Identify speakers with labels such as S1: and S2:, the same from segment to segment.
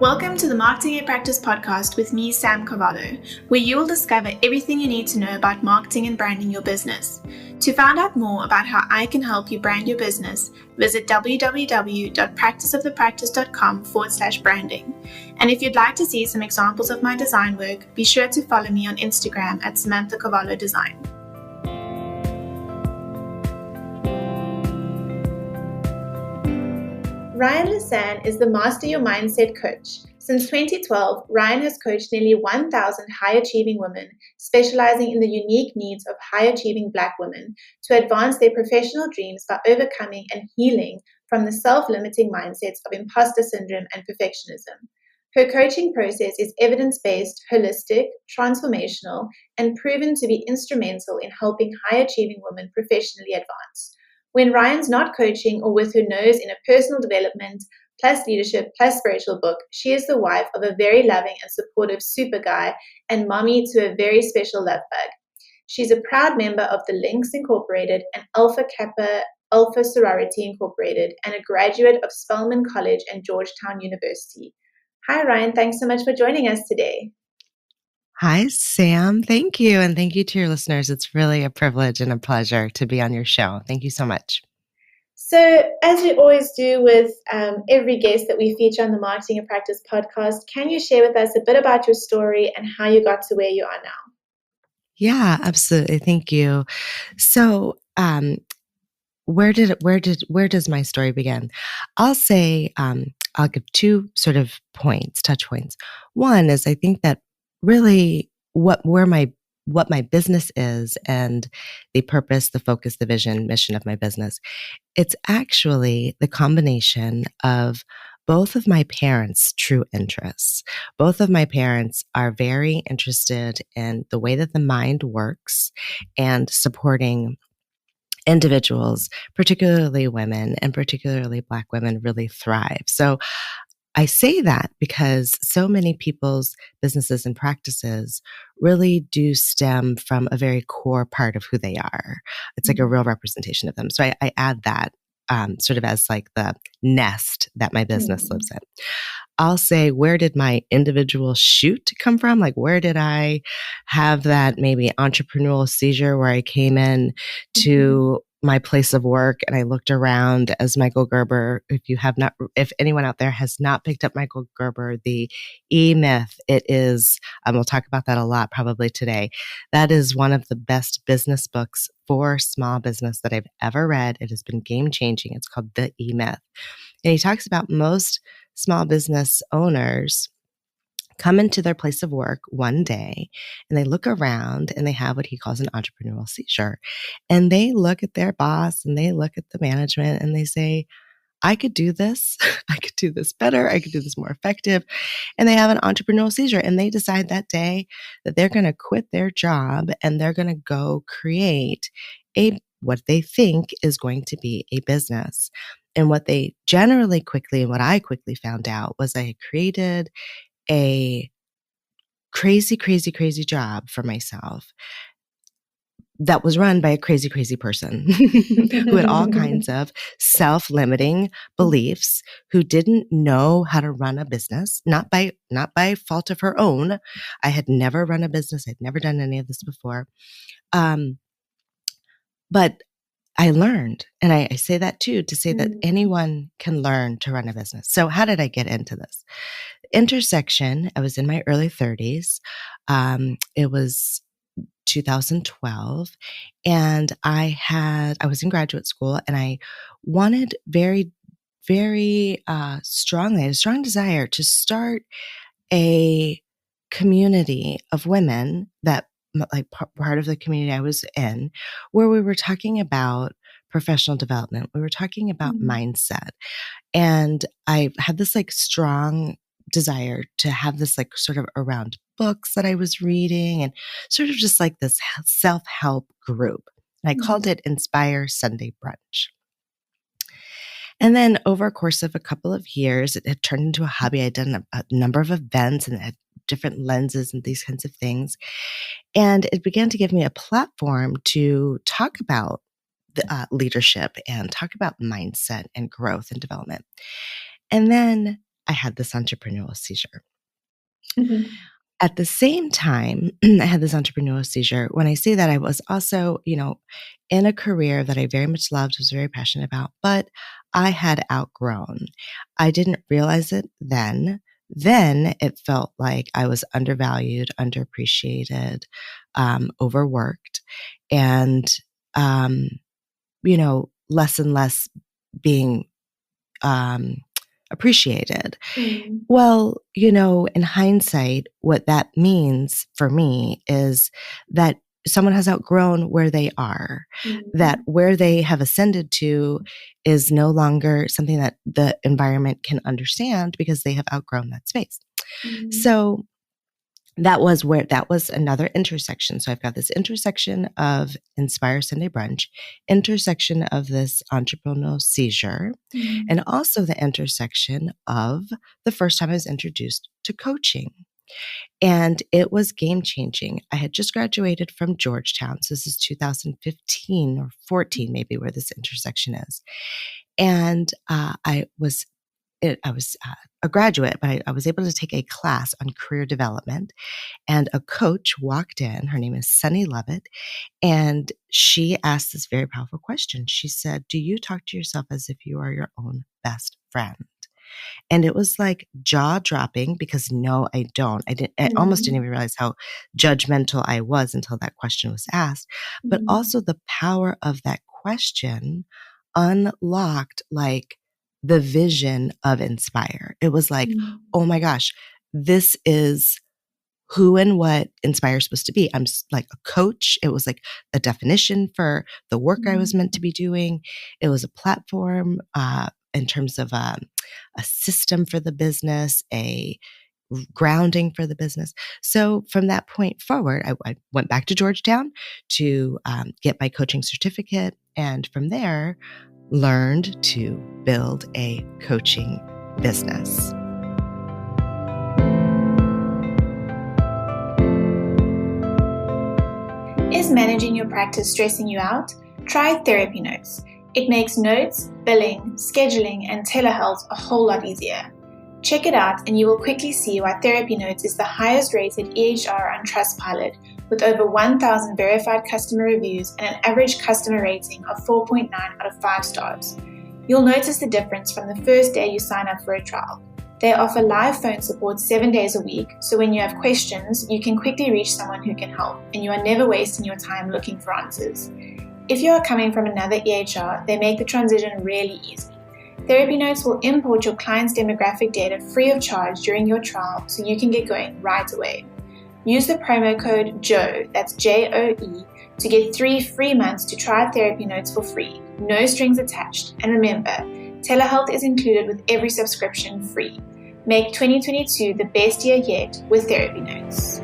S1: Welcome to the Marketing in Practice podcast with me, Sam Carvalho, where you will discover everything you need to know about marketing and branding your business. To find out more about how I can help you brand your business, visit www.practiceofthepractice.com/branding. And if you'd like to see some examples of my design work, be sure to follow me on Instagram at Samantha Carvalho Design. Ryane LeCesne is the Master Your Mindset coach. Since 2012, Ryane has coached nearly 1,000 high-achieving women, specializing in the unique needs of high-achieving Black women to advance their professional dreams by overcoming and healing from the self-limiting mindsets of imposter syndrome and perfectionism. Her coaching process is evidence-based, holistic, transformational, and proven to be instrumental in helping high-achieving women professionally advance. When Ryan's not coaching or with her nose in a personal development, plus leadership, plus spiritual book, she is the wife of a very loving and supportive super guy and mommy to a very special love bug. She's a proud member of the Lynx Incorporated and Alpha Kappa Alpha Sorority Incorporated and a graduate of Spelman College and Georgetown University. Hi, Ryane. Thanks so much for joining us today.
S2: Hi, Sam. Thank you. And thank you to your listeners. It's really a privilege and a pleasure to be on your show. Thank you so much.
S1: So, as we always do with every guest that we feature on the Marketing in Practice podcast, can you share with us a bit about your story and how you got to where you are now?
S2: Yeah, absolutely. Thank you. So, where does my story begin? I'll say, I'll give two sort of touch points. One is I think that really what my business is and the purpose, the focus, the vision, mission of my business, it's actually the combination of both of my parents' true interests. Both of my parents are very interested in the way that the mind works and supporting individuals, particularly women and particularly Black women, really thrive. So I say that because so many people's businesses and practices really do stem from a very core part of who they are. It's like a real representation of them. So I add that sort of as like the nest that my business lives in. I'll say, where did my individual shoot come from? Like, where did I have that maybe entrepreneurial seizure where I came in to my place of work and I looked around as Michael Gerber. If anyone out there has not picked up Michael Gerber, the E-Myth, it is, we'll talk about that a lot probably today. That is one of the best business books for small business that I've ever read. It has been game changing. It's called The E-Myth. And he talks about most small business owners come into their place of work one day and they look around and they have what he calls an entrepreneurial seizure. And they look at their boss and they look at the management and they say, I could do this. I could do this better. I could do this more effective. And they have an entrepreneurial seizure and they decide that day that they're going to quit their job and they're going to go create what they think is going to be a business. And what they generally quickly, and what I quickly found out was I had created a crazy job for myself that was run by a crazy person who had all kinds of self-limiting beliefs, who didn't know how to run a business, not by fault of her own. I had never run a business. I'd never done any of this before. But I learned, and I say that too, to say that anyone can learn to run a business. So how did I get into this? Intersection, I was in my early 30s. It was 2012, and I was in graduate school, and I wanted very, very strongly, I had a strong desire to start a community of women that, like part of the community I was in, where we were talking about professional development. We were talking about mindset. And I had this like strong desire to have this like sort of around books that I was reading and sort of just like this self-help group. And I called it Inspire Sunday Brunch. And then over a course of a couple of years, it had turned into a hobby. I'd done a number of events and had different lenses and these kinds of things. And it began to give me a platform to talk about the, leadership and talk about mindset and growth and development. And then I had this entrepreneurial seizure.
S1: Mhm.
S2: At the same time, I had this entrepreneurial seizure. When I say that, I was also, in a career that I very much loved, was very passionate about, but I had outgrown. I didn't realize it then. Then it felt like I was undervalued, underappreciated, overworked, and, um, less and less being um, appreciated.
S1: Mm.
S2: Well, in hindsight, what that means for me is that someone has outgrown where they are, that
S1: Mm.
S2: where they have ascended to is no longer something that the environment can understand because they have outgrown that space.
S1: Mm.
S2: So that was another intersection. So I've got this intersection of Inspire Sunday Brunch, intersection of this entrepreneurial seizure,
S1: Mm.
S2: and also the intersection of the first time I was introduced to coaching. And it was game changing. I had just graduated from Georgetown. So this is 2015 or 14, maybe, where this intersection is. And I was a graduate, but I was able to take a class on career development. And a coach walked in. Her name is Sunny Lovett. And she asked this very powerful question. She said, "Do you talk to yourself as if you are your own best friend?" And it was like jaw dropping because no, I don't. I almost didn't
S1: Mm.
S2: even realize how judgmental I was until that question was asked. But
S1: Mm.
S2: also the power of that question unlocked like the vision of Inspire. It was like,
S1: Mm.
S2: oh my gosh, this is who and what Inspire is supposed to be. I'm like a coach. It was like a definition for the work I was
S1: Mm.
S2: meant to be doing. It was a platform in terms of a system for the business, a grounding for the business. So from that point forward, I went back to Georgetown to get my coaching certificate. And from there, learned to build a coaching business.
S1: Is managing your practice stressing you out? Try Therapy Notes. It makes notes, billing, scheduling, and telehealth a whole lot easier. Check it out and you will quickly see why Therapy Notes is the highest rated EHR on Trustpilot with over 1,000 verified customer reviews and an average customer rating of 4.9 out of 5 stars. You'll notice the difference from the first day you sign up for a trial. They offer live phone support 7 days a week, so when you have questions, you can quickly reach someone who can help, and you are never wasting your time looking for answers. If you are coming from another EHR, they make the transition really easy. Therapy Notes will import your client's demographic data free of charge during your trial, so you can get going right away. Use the promo code JOE, that's JOE, to get 3 free months to try Therapy Notes for free, no strings attached. And remember, telehealth is included with every subscription free. Make 2022 the best year yet with Therapy Notes.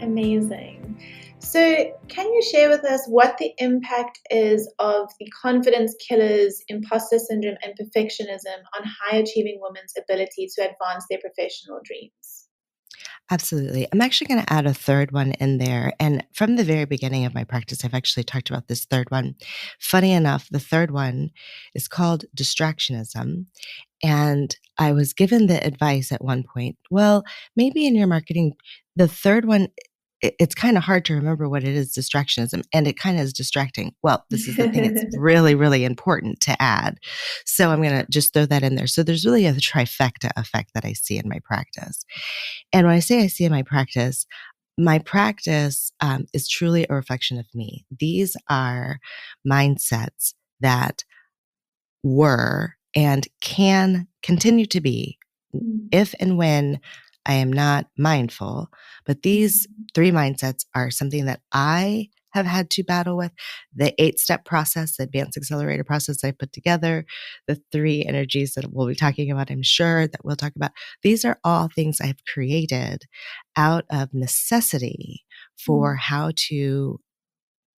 S1: Amazing. So, can you share with us what the impact is of the confidence killers, imposter syndrome, and perfectionism on high achieving women's ability to advance their professional dreams?
S2: Absolutely. I'm actually going to add a third one in there. And from the very beginning of my practice, I've actually talked about this third one. Funny enough, the third one is called Distractionism. And I was given the advice at one point, well, maybe in your marketing, the third one, it's kind of hard to remember what it is, distractionism, and it kind of is distracting. Well, this is the thing. It's really, really important to add. So I'm going to just throw that in there. So there's really a trifecta effect that I see in my practice. And when I say I see in my practice is truly a reflection of me. These are mindsets that were and can continue to be if and when I am not mindful. But these 3 mindsets are something that I have had to battle with. The 8-step process, the advanced accelerator process I put together, the 3 energies that we'll be talking about, I'm sure that we'll talk about. These are all things I've created out of necessity for how to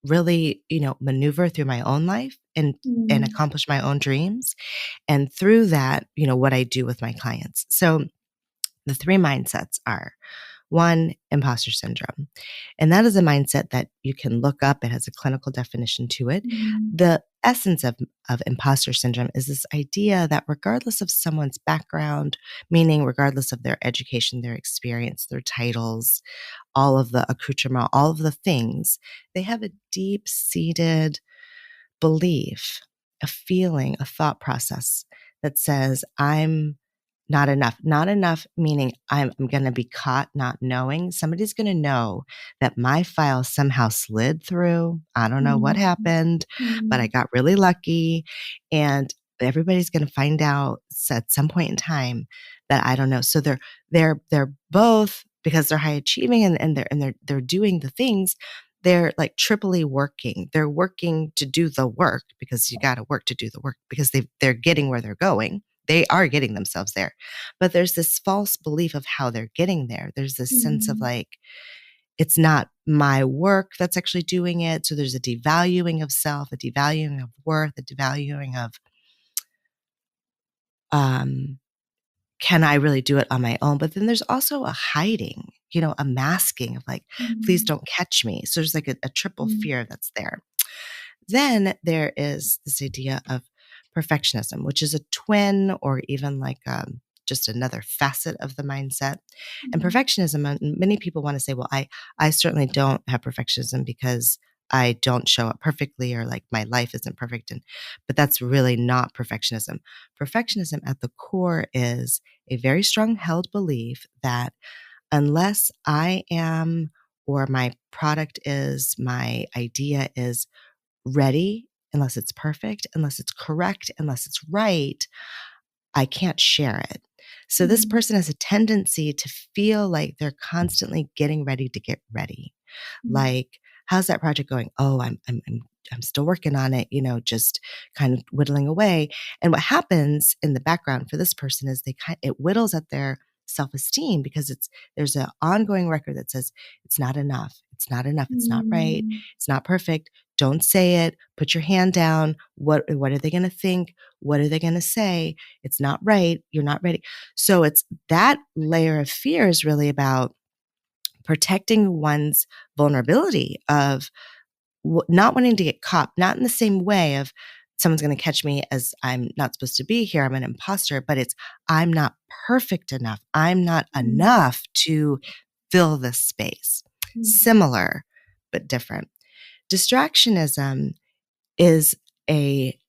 S2: really, maneuver through my own life and accomplish my own dreams. And through that, what I do with my clients. So the 3 mindsets are One, imposter syndrome. And that is a mindset that you can look up. It has a clinical definition to it. The essence of imposter syndrome is this idea that regardless of someone's background, meaning regardless of their education, their experience, their titles, all of the accoutrement, all of the things, they have a deep-seated belief, a feeling, a thought process that says, I'm not enough. Not enough, meaning I'm going to be caught not knowing. Somebody's going to know that my file somehow slid through. I don't know what happened, but I got really lucky. And everybody's going to find out at some point in time that I don't know. So they're both, because they're high achieving and they're doing the things, they're like triply working. They're working to do the work because you got to work to do the work because they're getting where they're going. They are getting themselves there. But there's this false belief of how they're getting there. There's this sense of like, it's not my work that's actually doing it. So there's a devaluing of self, a devaluing of worth, a devaluing of, can I really do it on my own? But then there's also a hiding, a masking of like, please don't catch me. So there's like a triple fear that's there. Then there is this idea of perfectionism, which is a twin or even like just another facet of the mindset. And perfectionism, many people want to say, well, I certainly don't have perfectionism because I don't show up perfectly or like my life isn't perfect. But that's really not perfectionism. Perfectionism at the core is a very strong held belief that unless I am or my product is, my idea is ready, unless it's perfect, unless it's correct, unless it's right, I can't share it. So this person has a tendency to feel like they're constantly getting ready to get ready. Like, how's that project going? Oh, I'm still working on it, just kind of whittling away. And what happens in the background for this person is it whittles at their self-esteem because there's an ongoing record that says it's not enough. It's not enough. It's not right. It's not perfect. Don't say it. Put your hand down. What are they going to think? What are they going to say? It's not right. You're not ready. So it's that layer of fear is really about protecting one's vulnerability of not wanting to get caught, not in the same way of someone's going to catch me as I'm not supposed to be here. I'm an imposter, but it's I'm not perfect enough. I'm not enough to fill this space. Similar, but different. Distractionism is a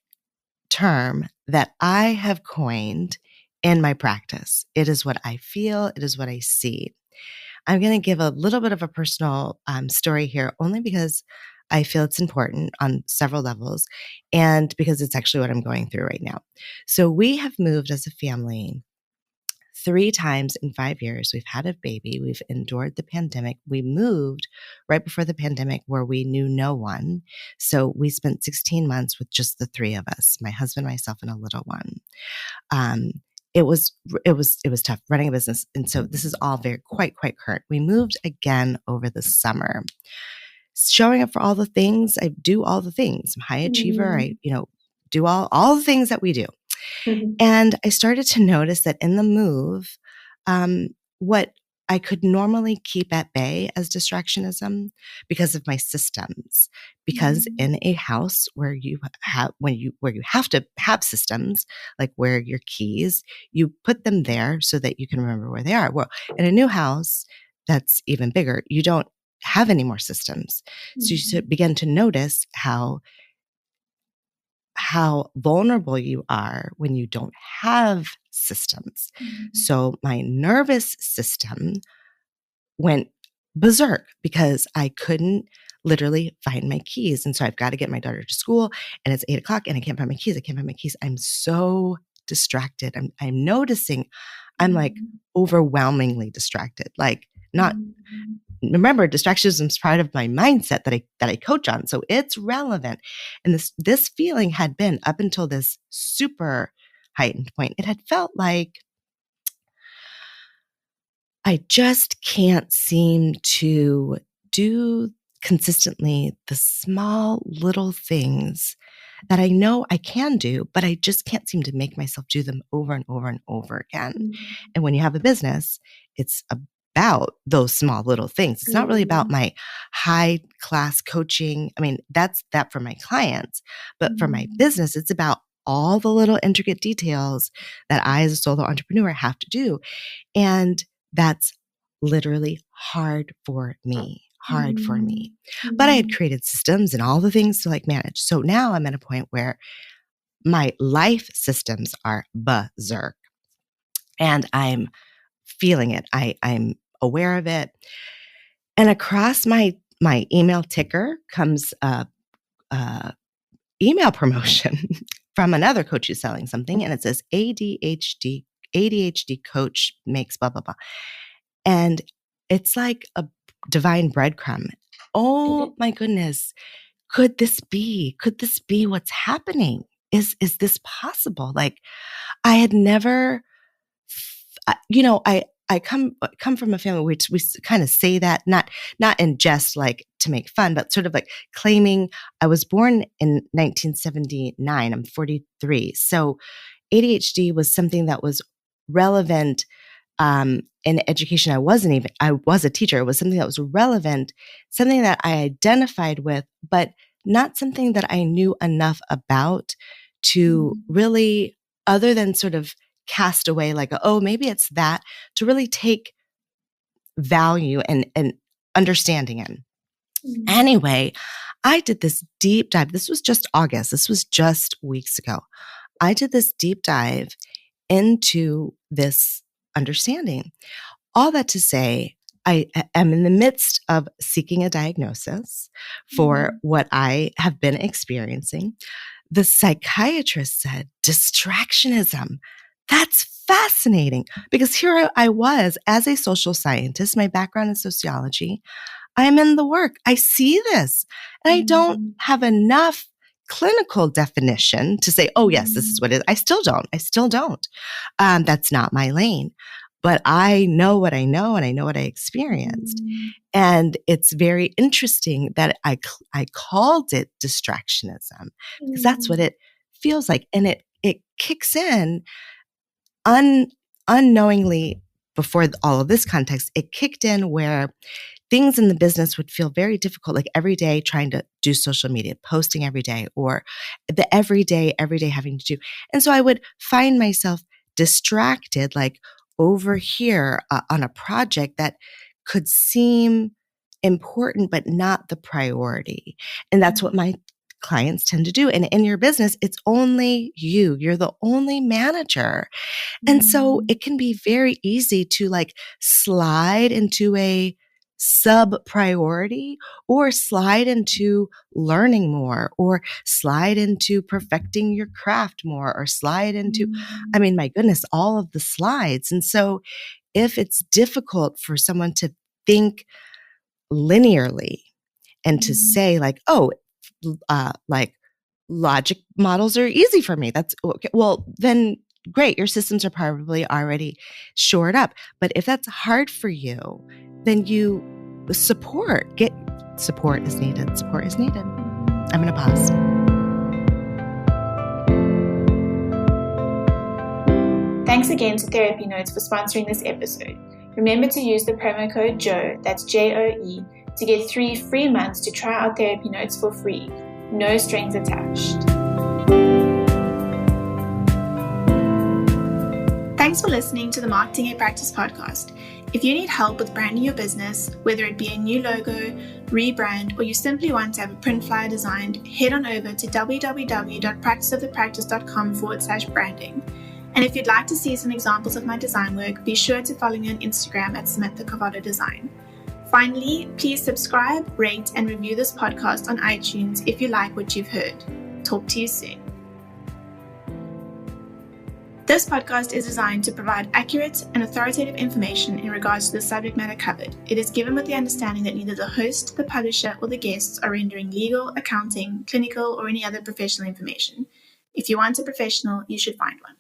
S2: term that I have coined in my practice. It is what I feel. It is what I see. I'm going to give a little bit of a personal story here, only because I feel it's important on several levels and because it's actually what I'm going through right now. So we have moved as a family 3 times in 5 years. We've had a baby. We've endured the pandemic. We moved right before the pandemic where we knew no one. So we spent 16 months with just the 3 of us, my husband, myself, and a little one. It was tough running a business. And so this is all very quite current. We moved again over the summer. Showing up for all the things. I do all the things. I'm a high achiever. I, do all the things that we do. And I started to notice that in the move, what I could normally keep at bay as distractionism because of my systems, because in a house where you have, where you have to have systems, like where your keys, you put them there so that you can remember where they are. Well, in a new house that's even bigger, you don't have any more systems. So you begin to notice how vulnerable you are when you don't have systems. So my nervous system went berserk because I couldn't literally find my keys. And so I've got to get my daughter to school and it's 8:00 and I can't find my keys. I can't find my keys. I'm so distracted. I'm noticing I'm like overwhelmingly distracted, like not remember, distractionism is part of my mindset that I coach on. So it's relevant. And this feeling had been up until this super heightened point. It had felt like I just can't seem to do consistently the small little things that I know I can do, but I just can't seem to make myself do them over and over and over again. And when you have a business, it's about those small little things. It's not really about my high class coaching. I mean, that's that for my clients, but for my business, it's about all the little intricate details that I, as a solo entrepreneur, have to do. And that's literally hard for me. But I had created systems and all the things to like manage. So now I'm at a point where my life systems are berserk and I'm feeling it. I'm aware of it. And across my email ticker comes a email promotion from another coach who's selling something. And it says ADHD coach makes blah, blah, blah. And it's like a divine breadcrumb. Oh my goodness. Could this be what's happening? Is this possible? Like I had never, I come from a family which we kind of say that, not in jest, like to make fun, but sort of like claiming I was born in 1979. I'm 43. So ADHD was something that was relevant in education. I was a teacher. It was something that was relevant, something that I identified with, but not something that I knew enough about to really, other than sort of cast away like, oh, maybe it's that, to really take value and understanding in. Anyway, I did this deep dive. This was just August. This was just weeks ago. I did this deep dive into this understanding. All that to say, I am in the midst of seeking a diagnosis for what I have been experiencing. The psychiatrist said, distractionism. That's fascinating because here I was as a social scientist, my background in sociology. I'm in the work. I see this and I don't have enough clinical definition to say, oh yes, this is what it is. I still don't. That's not my lane, but I know what I know and I know what I experienced. And it's very interesting that I called it distractionism because that's what it feels like. And it kicks in unknowingly. Before all of this context, it kicked in where things in the business would feel very difficult, like every day trying to do social media, posting every day, or the every day having to do. And so I would find myself distracted, like over here on a project that could seem important, but not the priority. And that's what my clients tend to do. And in your business, it's only you. You're the only manager. And so it can be very easy to like slide into a sub priority or slide into learning more or slide into perfecting your craft more or slide into, I mean, my goodness, all of the slides. And so if it's difficult for someone to think linearly and to say like, oh, like logic models are easy for me. That's okay. Well, then great. Your systems are probably already shored up. But if that's hard for you, then you get support is needed. Support is needed. I'm going to pause.
S1: Thanks again to Therapy Notes for sponsoring this episode. Remember to use the promo code JOE, that's JOE, to get 3 free months to try out Therapy Notes for free. No strings attached. Thanks for listening to the Marketing in Practice podcast. If you need help with branding your business, whether it be a new logo, rebrand, or you simply want to have a print flyer designed, head on over to www.practiceofthepractice.com/branding. And if you'd like to see some examples of my design work, be sure to follow me on Instagram at Samantha Carvalho Design. Finally, please subscribe, rate, and review this podcast on iTunes if you like what you've heard. Talk to you soon. This podcast is designed to provide accurate and authoritative information in regards to the subject matter covered. It is given with the understanding that neither the host, the publisher, or the guests are rendering legal, accounting, clinical, or any other professional information. If you want a professional, you should find one.